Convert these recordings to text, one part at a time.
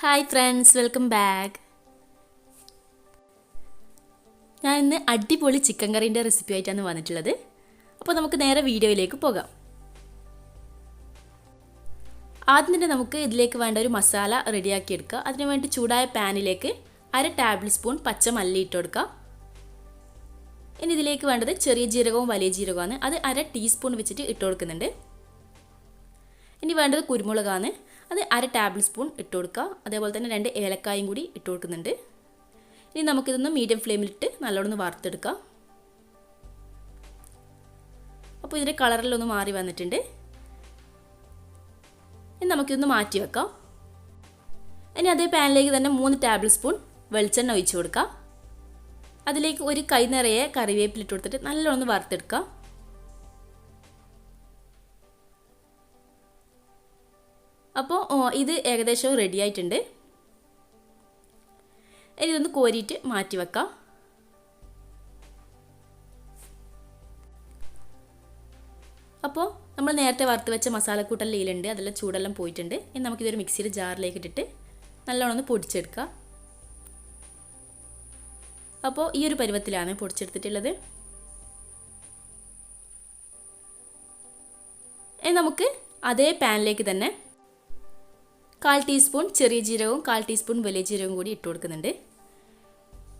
Hi friends, welcome back. ഞാൻ ഇന്ന് അടിപൊളി ചിക്കൻ കറീൻ്റെ റെസിപ്പി ആയിട്ടാണ് വന്നിട്ടുള്ളത്. അപ്പോൾ നമുക്ക് നേരെ വീഡിയോയിലേക്ക് പോകാം. ആദ്യം തന്നെ നമുക്ക് ഇതിലേക്ക് വേണ്ട ഒരു മസാല റെഡിയാക്കി എടുക്കുക. അതിനു വേണ്ടി ചൂടായ പാനിലേക്ക് 1/2 ടേബിൾ സ്പൂൺ പച്ച മല്ലി ഇട്ട് കൊടുക്കുക. ഇനി ഇതിലേക്ക് വേണ്ടത് ചെറിയ ജീരകവും വലിയ ജീരകവുമാണ്. അത് 1/2 ടീസ്പൂൺ വെച്ചിട്ട് ഇട്ട് കൊടുക്കുന്നുണ്ട്. ഇനി വേണ്ടത് കുരുമുളകാണ്. അത് 1/2 ടേബിൾ സ്പൂൺ ഇട്ട് കൊടുക്കുക. അതേപോലെ തന്നെ 2 ഏലക്കായും കൂടി ഇട്ട് കൊടുക്കുന്നുണ്ട്. ഇനി നമുക്കിതൊന്ന് മീഡിയം ഫ്ലെയിമിലിട്ട് നല്ലോണം വറുത്തെടുക്കാം. അപ്പോൾ ഇതിൻ്റെ കളറിലൊന്ന് മാറി വന്നിട്ടുണ്ട്. ഇനി നമുക്കിതൊന്ന് മാറ്റി വെക്കാം. ഇനി അതേ പാനിലേക്ക് തന്നെ 3 ടേബിൾ സ്പൂൺ വെളിച്ചെണ്ണ ഒഴിച്ച് കൊടുക്കാം. അതിലേക്ക് ഒരു കൈ നിറയെ കറിവേപ്പില ഇട്ട് കൊടുത്തിട്ട് നല്ലോണം വറുത്തെടുക്കാം. അപ്പോൾ ഇത് ഏകദേശം റെഡി ആയിട്ടുണ്ട്. ഇനി ഇതൊന്ന് കോരിയിട്ട് മാറ്റി വെക്കാം. അപ്പോൾ നമ്മൾ നേരത്തെ വറുത്ത് വെച്ച മസാലക്കൂട്ടെല്ലാം ഇതിലുണ്ട്. അതെല്ലാം ചൂടെല്ലാം പോയിട്ടുണ്ട്. ഇനി നമുക്കിതൊരു മിക്സിയുടെ ജാറിലേക്ക് ഇട്ടിട്ട് നല്ലോണം ഒന്ന് പൊടിച്ചെടുക്കാം. അപ്പോൾ ഈ ഒരു പരുവത്തിലാണ് പൊടിച്ചെടുത്തിട്ടുള്ളത്. ഇനി നമുക്ക് അതേ പാനിലേക്ക് തന്നെ 1/4 ടീസ്പൂൺ ചെറിയ ജീരകവും 1/4 ടീസ്പൂൺ വലിയ ജീരകവും കൂടി ഇട്ട് കൊടുക്കുന്നുണ്ട്.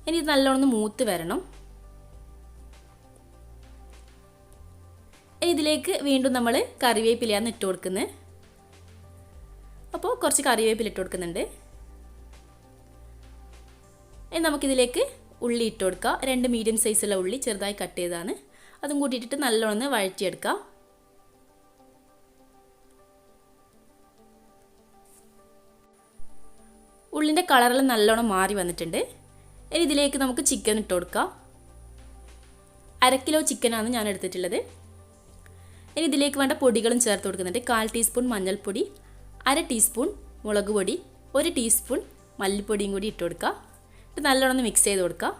ഇനി ഇത് നല്ലോണം മൂത്ത് വരണം. ഇനി ഇതിലേക്ക് വീണ്ടും നമ്മൾ കറിവേപ്പിലയാണ് ഇട്ട് കൊടുക്കുന്നത്. അപ്പോൾ കുറച്ച് കറിവേപ്പില ഇട്ട് കൊടുക്കുന്നുണ്ട്. ഇനി നമുക്കിതിലേക്ക് ഉള്ളി ഇട്ട് കൊടുക്കാം. 2 മീഡിയം സൈസുള്ള ഉള്ളി ചെറുതായി കട്ട് ചെയ്തതാണ്. അതും കൂടി ഇട്ടിട്ട് നല്ലോണം വഴറ്റിയെടുക്കാം. ഉള്ളിൻ്റെ കളറെല്ലാം നല്ലോണം മാറി വന്നിട്ടുണ്ട്. ഇനി ഇതിലേക്ക് നമുക്ക് ചിക്കൻ ഇട്ട് കൊടുക്കാം. 1/2 കിലോ ചിക്കനാണ് ഞാൻ എടുത്തിട്ടുള്ളത്. ഇനി ഇതിലേക്ക് വേണ്ട പൊടികളും ചേർത്ത് കൊടുക്കുന്നുണ്ട്. 1/4 ടീസ്പൂൺ മഞ്ഞൾപ്പൊടി, 1/2 ടീസ്പൂൺ മുളക് പൊടി, 1 ടീസ്പൂൺ മല്ലിപ്പൊടിയും കൂടി ഇട്ട് കൊടുക്കുക. ഇത് നല്ലോണം മിക്സ് ചെയ്ത് കൊടുക്കുക.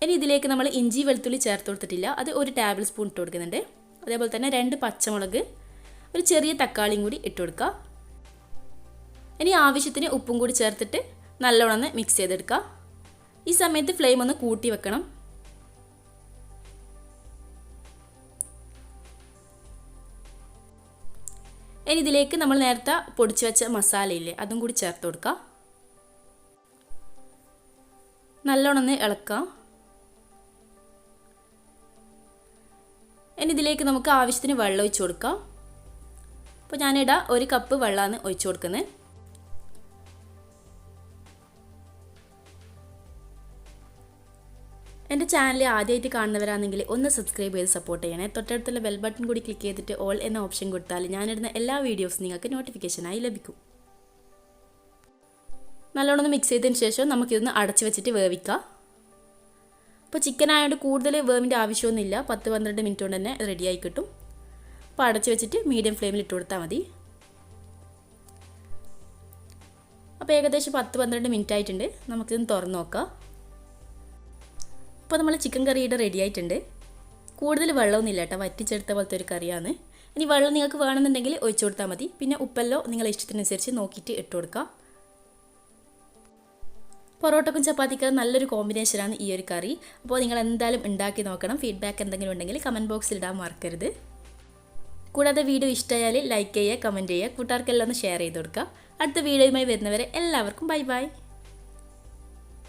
ഇനി ഇതിലേക്ക് നമ്മൾ ഇഞ്ചി വെളുത്തുള്ളി ചേർത്ത് കൊടുത്തിട്ടില്ല. അത് 1 ടേബിൾ സ്പൂൺ ഇട്ട് കൊടുക്കുന്നുണ്ട്. അതേപോലെ തന്നെ 2 പച്ചമുളക്, ഒരു ചെറിയ തക്കാളിയും കൂടി ഇട്ട് കൊടുക്കുക. ഇനി ആവശ്യത്തിന് ഉപ്പും കൂടി ചേർത്തിട്ട് നല്ലോണം മിക്സ് ചെയ്തെടുക്കുക. ഈ സമയത്ത് ഫ്ലെയിം ഒന്ന് കൂട്ടി വെക്കണം. ഇനി ഇതിലേക്ക് നമ്മൾ നേരത്തെ പൊടിച്ചു വെച്ച മസാലയില്ലേ, അതും കൂടി ചേർത്ത് കൊടുക്കുക. നല്ലോണം ഇളക്കാം. ഇനി ഇതിലേക്ക് നമുക്ക് ആവശ്യത്തിന് വെള്ളം ഒഴിച്ച് കൊടുക്കാം. അപ്പോൾ ഞാനിവിടെ 1 കപ്പ് വെള്ളമാണ് ഒഴിച്ച് കൊടുക്കുന്നത്. എൻ്റെ ചാനൽ ആദ്യമായിട്ട് കാണുന്നവരാണെങ്കിൽ ഒന്ന് സബ്സ്ക്രൈബ് ചെയ്ത് സപ്പോർട്ട് ചെയ്യണേ. തൊട്ടടുത്തുള്ള ബെൽ ബട്ടൺ കൂടി ക്ലിക്ക് ചെയ്തിട്ട് ഓൾ എന്ന ഓപ്ഷൻ കൊടുത്താൽ ഞാനിടുന്ന എല്ലാ വീഡിയോസും നിങ്ങൾക്ക് നോട്ടിഫിക്കേഷനായി ലഭിക്കും. നല്ലോണം മിക്സ് ചെയ്തതിന് ശേഷം നമുക്കിതൊന്ന് അടച്ച് വെച്ചിട്ട് വേവിക്കാം. അപ്പോൾ ചിക്കൻ ആയതുകൊണ്ട് കൂടുതൽ വേവിൻ്റെ ആവശ്യമൊന്നുമില്ല. 10-12 മിനിറ്റ് കൊണ്ട് തന്നെ റെഡിയായി കിട്ടും. അപ്പോൾ അടച്ച് വെച്ചിട്ട് മീഡിയം ഫ്ലെയിമിൽ ഇട്ട് കൊടുത്താൽ മതി. അപ്പോൾ ഏകദേശം 10-12 മിനിറ്റ് ആയിട്ടുണ്ട്. നമുക്കിതൊന്ന് തുറന്ന് നോക്കാം. അപ്പോൾ നമ്മൾ ചിക്കൻ കറിയുടെ റെഡി ആയിട്ടുണ്ട്. കൂടുതൽ വെള്ളമൊന്നും ഇല്ല കേട്ടോ, വറ്റിച്ചെടുത്ത പോലത്തെ ഒരു കറിയാണ്. ഇനി വെള്ളം നിങ്ങൾക്ക് വേണമെന്നുണ്ടെങ്കിൽ ഒഴിച്ചു കൊടുത്താൽ മതി. പിന്നെ ഉപ്പെല്ലോ നിങ്ങളുടെ ഇഷ്ടത്തിനനുസരിച്ച് നോക്കിയിട്ട് ഇട്ട് കൊടുക്കാം. പൊറോട്ടക്കും ചപ്പാത്തിക്കും നല്ലൊരു കോമ്പിനേഷനാണ് ഈ ഒരു കറി. അപ്പോൾ നിങ്ങൾ എന്തായാലും ഉണ്ടാക്കി നോക്കണം. ഫീഡ്ബാക്ക് എന്തെങ്കിലും ഉണ്ടെങ്കിൽ കമൻറ്റ് ബോക്സിൽ ഇടാൻ മറക്കരുത്. കൂടാതെ വീഡിയോ ഇഷ്ടമായാൽ ലൈക്ക് ചെയ്യുക, കമൻറ്റ് ചെയ്യുക, കൂട്ടുകാർക്കെല്ലാം ഒന്ന് ഷെയർ ചെയ്ത് കൊടുക്കുക. അടുത്ത വീഡിയോയുമായി വരുന്നവരെ എല്ലാവർക്കും ബൈ ബൈ.